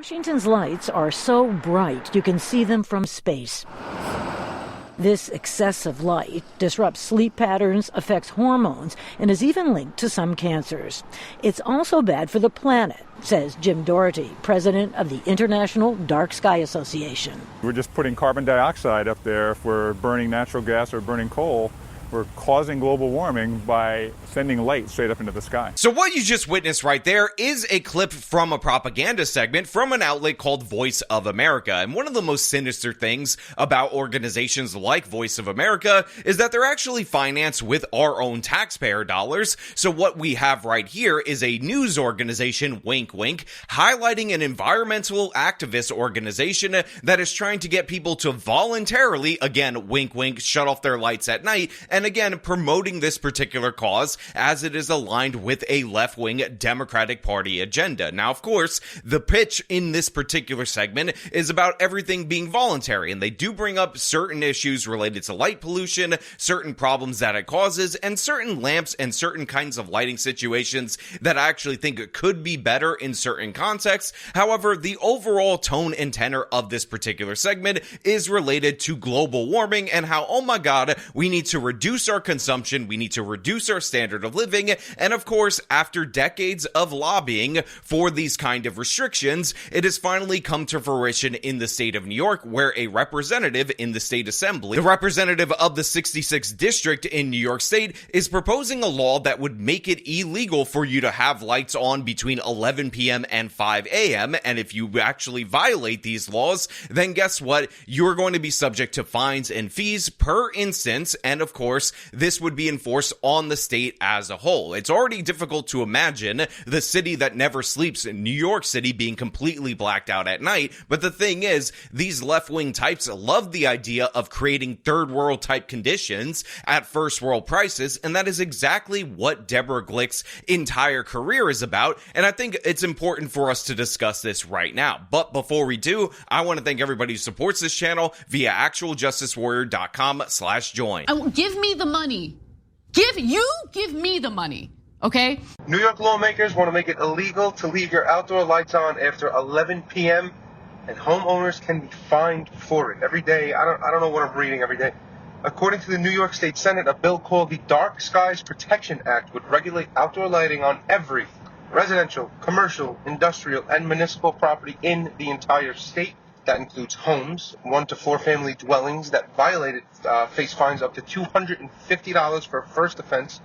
Washington's lights are so bright you can see them from space. This excessive light disrupts sleep patterns, affects hormones, and is even linked to some cancers. It's also bad for the planet, says Jim Doherty, president of the International Dark Sky Association. We're just putting carbon dioxide up there. If we're burning natural gas or burning coal, we're causing global warming by sending light straight up into the sky. So what you just witnessed right there is a clip from a propaganda segment from an outlet called Voice of America. And one of the most sinister things about organizations like Voice of America is that they're actually financed with our own taxpayer dollars. So what we have right here is a news organization, wink wink, highlighting an environmental activist organization that is trying to get people to voluntarily, again, wink wink, shut off their lights at night, and again, promoting this particular cause as it is aligned with a left-wing Democratic Party agenda. Now, of course, the pitch in this particular segment is about everything being voluntary, and they do bring up certain issues related to light pollution, certain problems that it causes, and certain lamps and certain kinds of lighting situations that I actually think could be better in certain contexts. However, the overall tone and tenor of this particular segment is related to global warming and how, oh my god, we need to reduce our consumption, we need to reduce our standard of living, and of course, after decades of lobbying for these kind of restrictions, it has finally come to fruition in the state of New York, where a representative in the state assembly, the representative of the 66th district in New York State, is proposing a law that would make it illegal for you to have lights on between 11 p.m. and 5 a.m., and if you actually violate these laws, then guess what? You're going to be subject to fines and fees per instance, and of course, this would be enforced on the state as a whole. It's already difficult to imagine the city that never sleeps, New York City, being completely blacked out at night, but the thing is, these left-wing types love the idea of creating third-world type conditions at first-world prices, and that is exactly what Deborah Glick's entire career is about, and I think it's important for us to discuss this right now. But before we do, I want to thank everybody who supports this channel via actualjusticewarrior.com/join. Give me the money. Give me the money, okay? New York lawmakers want to make it illegal to leave your outdoor lights on after 11 p.m. and homeowners can be fined for it every day. I don't know what I'm reading every day. According to the New York State Senate, a bill called the Dark Skies Protection Act would regulate outdoor lighting on every residential, commercial, industrial, and municipal property in the entire state. That includes homes, 1 to 4 family dwellings that violated face fines up to $250 for a first offense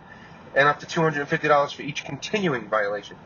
and up to $250 for each continuing violation.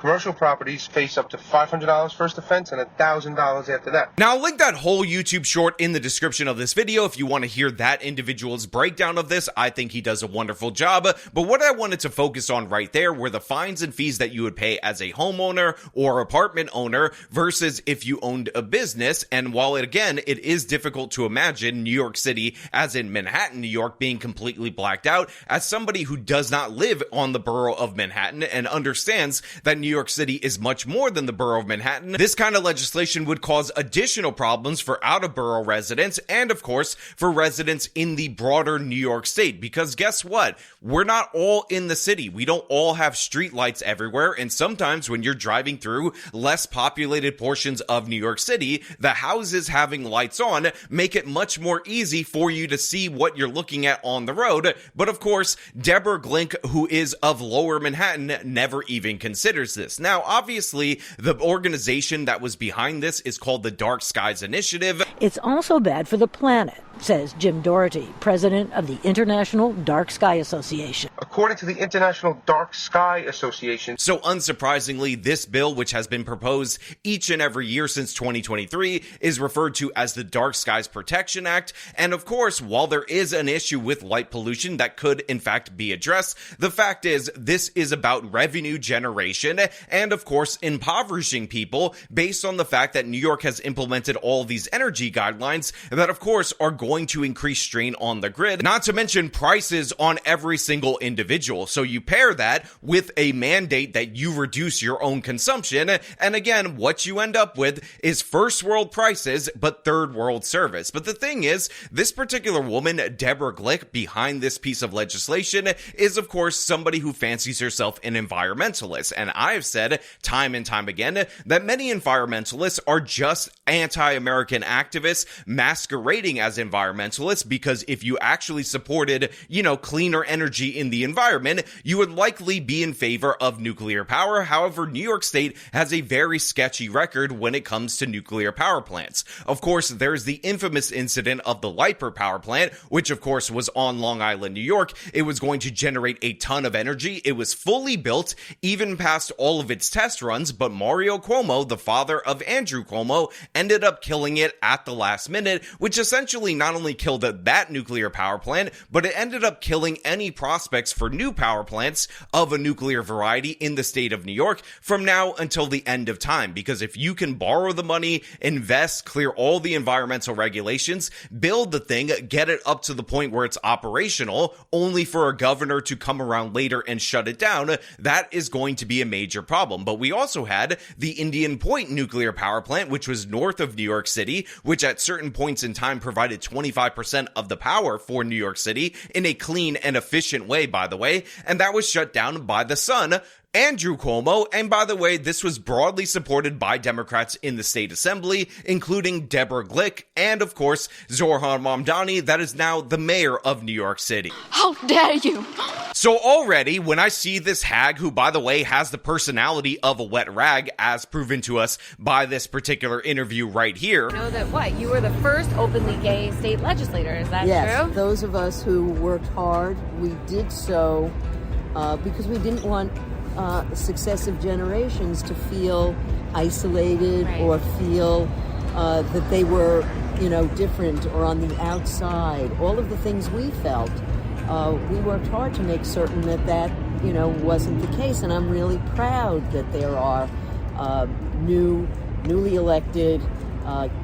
Commercial properties face up to $500 first offense and $1,000 after that. Now, I'll link that whole YouTube short in the description of this video if you want to hear that individual's breakdown of this. I think he does a wonderful job. But what I wanted to focus on right there were the fines and fees that you would pay as a homeowner or apartment owner versus if you owned a business. And while it is difficult to imagine New York City, as in Manhattan, New York, being completely blacked out, as somebody who does not live on the borough of Manhattan and understands that New York City is much more than the borough of Manhattan, this kind of legislation would cause additional problems for out-of-borough residents and, of course, for residents in the broader New York State. Because guess what? We're not all in the city. We don't all have street lights everywhere, and sometimes when you're driving through less populated portions of New York City, the houses having lights on make it much more easy for you to see what you're looking at on the road. But of course, Deborah Glick, who is of Lower Manhattan, never even considers this. Now, obviously, the organization that was behind this is called the Dark Skies Initiative. It's also bad for the planet, says Jim Doherty, president of the International Dark Sky Association. According to the International Dark Sky Association. So unsurprisingly, this bill, which has been proposed each and every year since 2023, is referred to as the Dark Skies Protection Act. And of course, while there is an issue with light pollution that could in fact be addressed, the fact is this is about revenue generation and of course impoverishing people based on the fact that New York has implemented all these energy guidelines that of course are going to increase strain on the grid, not to mention prices on every single individual individual. So you pair that with a mandate that you reduce your own consumption, and again, what you end up with is first world prices, but third world service. But the thing is, this particular woman, Deborah Glick, behind this piece of legislation is, of course, somebody who fancies herself an environmentalist. And I've said time and time again that many environmentalists are just anti-American activists masquerading as environmentalists, because if you actually supported, cleaner energy in the environment, you would likely be in favor of nuclear power. However, New York State has a very sketchy record when it comes to nuclear power plants. Of course, there's the infamous incident of the Liper power plant, which of course was on Long Island, New York. It was going to generate a ton of energy. It was fully built, even past all of its test runs, but Mario Cuomo, the father of Andrew Cuomo, ended up killing it at the last minute, which essentially not only killed that nuclear power plant, but it ended up killing any prospects for new power plants of a nuclear variety in the state of New York from now until the end of time. Because if you can borrow the money, invest, clear all the environmental regulations, build the thing, get it up to the point where it's operational, only for a governor to come around later and shut it down, that is going to be a major problem. But we also had the Indian Point nuclear power plant, which was north of New York City, which at certain points in time provided 25% of the power for New York City in a clean and efficient way, by the way, and that was shut down by the son, Andrew Cuomo. And by the way, this was broadly supported by Democrats in the state assembly, including Deborah Glick and, of course, Zohran Mamdani, that is now the mayor of New York City. How dare you! So already, when I see this hag, who, by the way, has the personality of a wet rag, as proven to us by this particular interview right here. You know that what? You were the first openly gay state legislator, is that yes, true? Those of us who worked hard, we did so because we didn't want successive generations to feel isolated, right, or feel that they were, different or on the outside. All of the things we felt, we worked hard to make certain that wasn't the case. And I'm really proud that there are newly elected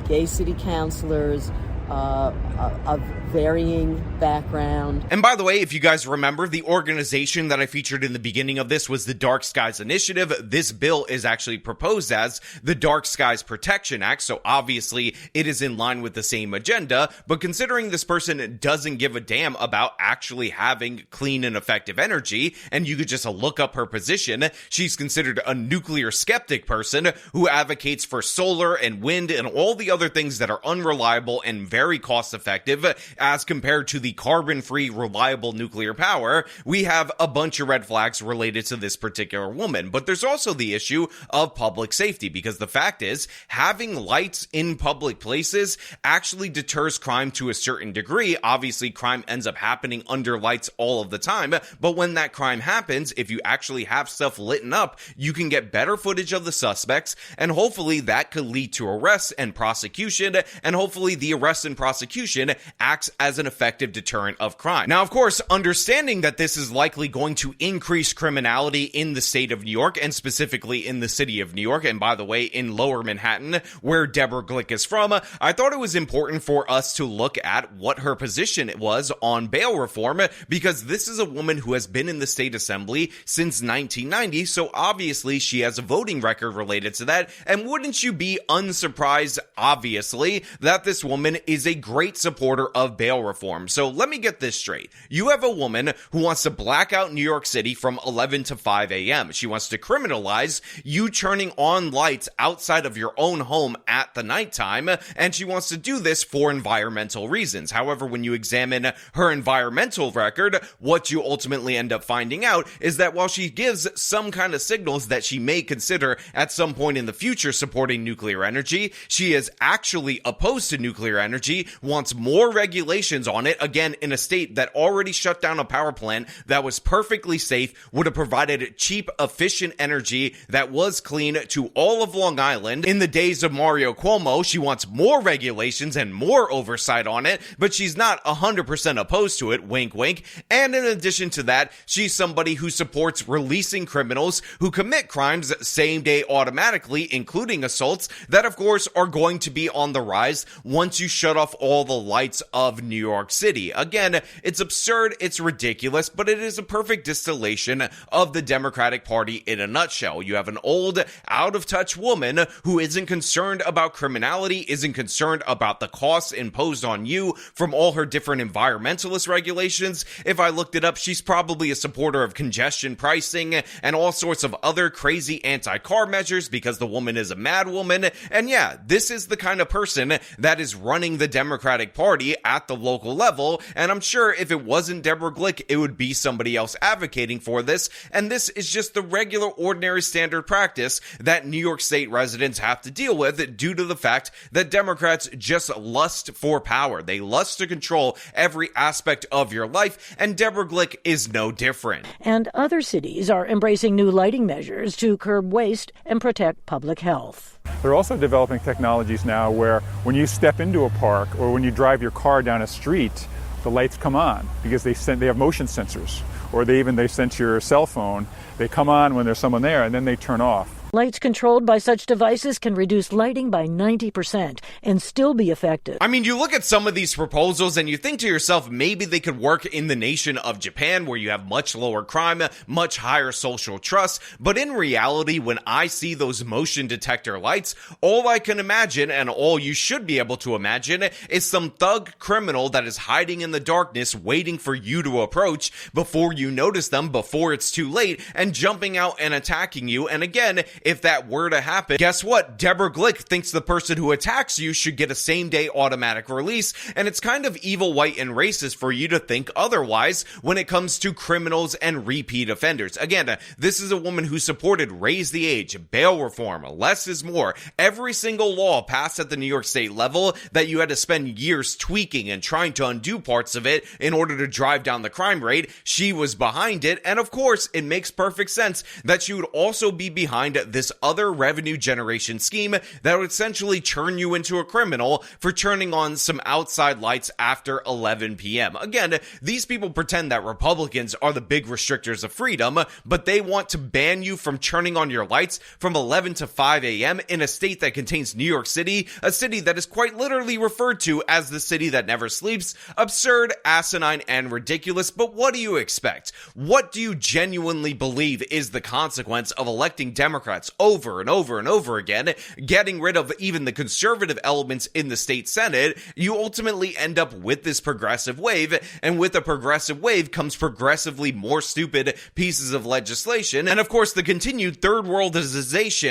gay city councilors of varying background. And by the way, if you guys remember, the organization that I featured in the beginning of this was the Dark Skies Initiative. This bill is actually proposed as the Dark Skies Protection Act, so obviously it is in line with the same agenda. But considering this person doesn't give a damn about actually having clean and effective energy, and you could just look up her position, she's considered a nuclear skeptic person who advocates for solar and wind and all the other things that are unreliable and very cost effective as compared to the carbon-free, reliable nuclear power. We have a bunch of red flags related to this particular woman. But there's also the issue of public safety, because the fact is, having lights in public places actually deters crime to a certain degree. Obviously, crime ends up happening under lights all of the time, but when that crime happens, if you actually have stuff lit up, you can get better footage of the suspects, and hopefully that could lead to arrests and prosecution, and hopefully the arrest and prosecution acts as an effective deterrent of crime. Now, of course, understanding that this is likely going to increase criminality in the state of New York, and specifically in the city of New York, and by the way, in Lower Manhattan, where Deborah Glick is from, I thought it was important for us to look at what her position was on bail reform, because this is a woman who has been in the state assembly since 1990, so obviously she has a voting record related to that, and wouldn't you be unsurprised, obviously, that this woman is a great supporter of bail reform. So let me get this straight. You have a woman who wants to black out New York City from 11 to 5 a.m. She wants to criminalize you turning on lights outside of your own home at the nighttime, and she wants to do this for environmental reasons. However, when you examine her environmental record, what you ultimately end up finding out is that while she gives some kind of signals that she may consider at some point in the future supporting nuclear energy, she is actually opposed to nuclear energy, wants more regulations on it, again, in a state that already shut down a power plant that was perfectly safe, would have provided cheap, efficient energy that was clean to all of Long Island. In the days of Mario Cuomo, she wants more regulations and more oversight on it, but she's not 100% opposed to it, wink wink. And in addition to that, she's somebody who supports releasing criminals who commit crimes same day automatically, including assaults, that of course are going to be on the rise once you shut shut off all the lights of New York City. Again, it's absurd, it's ridiculous, but it is a perfect distillation of the Democratic Party in a nutshell. You have an old, out-of-touch woman who isn't concerned about criminality, isn't concerned about the costs imposed on you from all her different environmentalist regulations. If I looked it up, she's probably a supporter of congestion pricing and all sorts of other crazy anti-car measures because the woman is a mad woman. And yeah, this is the kind of person that is running the Democratic Party at the local level. And I'm sure if it wasn't Deborah Glick, it would be somebody else advocating for this. And this is just the regular, ordinary, standard practice that New York State residents have to deal with due to the fact that Democrats just lust for power. They lust to control every aspect of your life, and Deborah Glick is no different. And other cities are embracing new lighting measures to curb waste and protect public health. They're also developing technologies now where when you step into a park or when you drive your car down a street, the lights come on because they have motion sensors, or they sense your cell phone. They come on when there's someone there and then they turn off. Lights controlled by such devices can reduce lighting by 90% and still be effective. I mean, you look at some of these proposals and you think to yourself, maybe they could work in the nation of Japan where you have much lower crime, much higher social trust. But in reality, when I see those motion detector lights, all I can imagine, and all you should be able to imagine, is some thug criminal that is hiding in the darkness waiting for you to approach before you notice them, before it's too late, and jumping out and attacking you. And again, if that were to happen, guess what? Deborah Glick thinks the person who attacks you should get a same-day automatic release, and it's kind of evil, white, and racist for you to think otherwise when it comes to criminals and repeat offenders. Again, this is a woman who supported raise the age, bail reform, less is more, every single law passed at the New York State level that you had to spend years tweaking and trying to undo parts of it in order to drive down the crime rate. She was behind it, and of course, it makes perfect sense that she would also be behind this other revenue generation scheme that would essentially turn you into a criminal for turning on some outside lights after 11 p.m. Again, these people pretend that Republicans are the big restrictors of freedom, but they want to ban you from turning on your lights from 11 to 5 a.m. in a state that contains New York City, a city that is quite literally referred to as the city that never sleeps. Absurd, asinine, and ridiculous, but what do you expect? What do you genuinely believe is the consequence of electing Democrats over and over and over again, getting rid of even the conservative elements in the state Senate? You ultimately end up with this progressive wave, and with a progressive wave comes progressively more stupid pieces of legislation, and of course the continued third worldization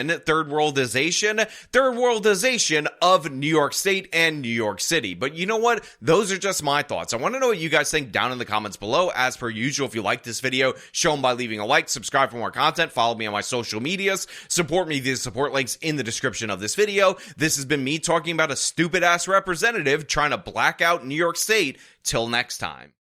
of New York State and New York City. But you know what? Those are just my thoughts. I want to know what you guys think down in the comments below. As per usual, if you like this video, show them by leaving a like, subscribe for more content, follow me on my social medias, support me via support links in the description of this video. This has been me talking about a stupid ass representative trying to black out New York State. Till next time.